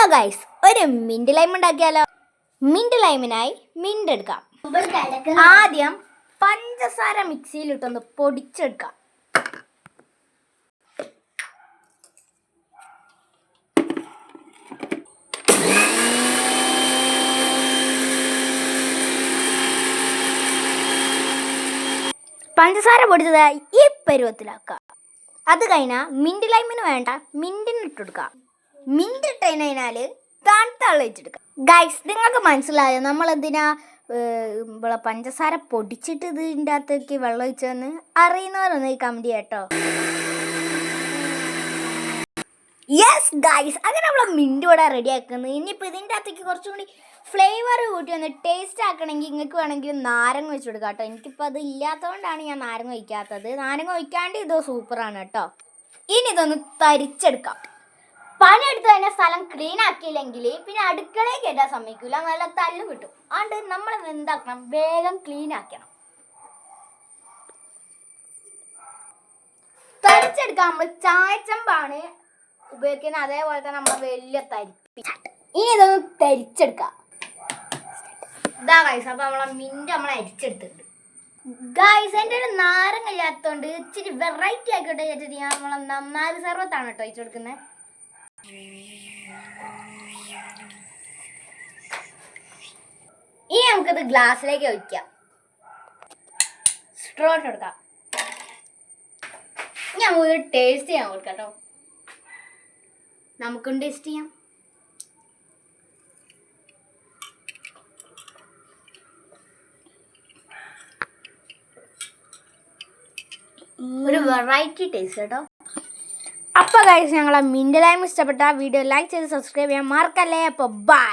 Hello guys, ഒരു mint lime ഉണ്ടാക്കിയാലോ? Mint ലൈമിനായി mint എടുക്കാം. ആദ്യം പഞ്ചസാര മിക്സിയിലിട്ടൊന്ന് പൊടിച്ചെടുക്കാം. പഞ്ചസാര പൊടിച്ചതായി ഈ പരുവത്തിലാക്കാം. അത് കഴിഞ്ഞാൽ മിന്റ് ലൈമിന് വേണ്ട മിന്റിന് ഇട്ടെടുക്കാം. മിന്റ് ഇട്ടതിനാൽ തണുത്ത വെള്ളം ഒഴിച്ചെടുക്കാം. ഗൈസ്, നിങ്ങൾക്ക് മനസ്സിലായോ നമ്മളെന്തിനാ ഇവിടെ പഞ്ചസാര പൊടിച്ചിട്ട് ഇതിൻ്റെ അകത്തേക്ക് വെള്ളം ഒഴിച്ചതെന്ന്? അറിയുന്നവരൊന്ന് ഈ കമൻറ്റ് കേട്ടോ. യെസ് ഗൈസ്, അങ്ങനെ നമ്മൾ മിന്റ് ഇവിടെ റെഡി ആക്കുന്നത്. ഇനിയിപ്പോൾ ഇതിൻ്റെ അകത്തേക്ക് കുറച്ചും കൂടി ഫ്ലേവർ കൂട്ടി ഒന്ന് ടേസ്റ്റ് ആക്കണമെങ്കിൽ നിങ്ങൾക്ക് വേണമെങ്കിൽ നാരങ്ങ ഒഴിച്ചു കൊടുക്കാം കേട്ടോ. എനിക്കിപ്പോൾ അത് ഇല്ലാത്തതുകൊണ്ടാണ് ഞാൻ നാരങ്ങ ഒഴിക്കാത്തത്. നാരങ്ങ ഒഴിക്കാണ്ട് ഇത് സൂപ്പറാണ് കേട്ടോ. ഇനി ഇതൊന്ന് തരിച്ചെടുക്കാം. പണിയെടുത്ത് തന്നെ സ്ഥലം ക്ലീൻ ആക്കിയില്ലെങ്കിൽ പിന്നെ അടുക്കളയിൽ കയറ്റാൻ സമ്മതിക്കില്ല, നല്ല തല്ലും കിട്ടും. അതുകൊണ്ട് നമ്മൾ എന്താക്കണം, വേഗം ക്ലീൻ ആക്കണം. തരിച്ചെടുക്കാൻ നമ്മൾ ചായച്ചമ്പാണ് ഉപയോഗിക്കുന്നത്, അതേപോലെ തന്നെ നമ്മൾ വലിയ തരിപ്പിച്ചാട്ട്. ഇനി ഇതൊന്ന് തരിച്ചെടുക്കാം. ഇതാ ഗൈസ്, അപ്പോൾ നമ്മളെ മിന്റ് നമ്മൾ അരിച്ചെടുത്തിട്ടുണ്ട്. ഗൈസ്, എൻ്റെ ഒരു നാരങ്ങ ഇല്ലാത്തതുകൊണ്ട് ഇച്ചിരി വെറൈറ്റി ആയിക്കോട്ടെ ചേച്ചി, ഞാൻ നമ്മളെ നന്നാരി സർവത്താണ് കേട്ടോ ഒഴിച്ചു കൊടുക്കുന്നത്. ഇനി നമുക്കിത് ഗ്ലാസ്സിലേക്ക് ഒഴിക്കാം. സ്ട്രോ ഇട്ട് കൊടുക്കാം. ഇനി നമുക്കിത് ടേസ്റ്റ് ചെയ്യാൻ കൊടുക്കാം കേട്ടോ. നമുക്കും ടേസ്റ്റ് ചെയ്യാം. ഒരു വെറൈറ്റി ടേസ്റ്റ് കേട്ടോ. അപ്പോൾ ഗൈസ്, ഞങ്ങളെ മിന്റ് ലൈം ഇഷ്ടപ്പെട്ട വീഡിയോ ലൈക്ക് ചെയ്ത് സബ്സ്ക്രൈബ് ചെയ്യാൻ മറക്കല്ലേ. അപ്പോൾ ബൈ.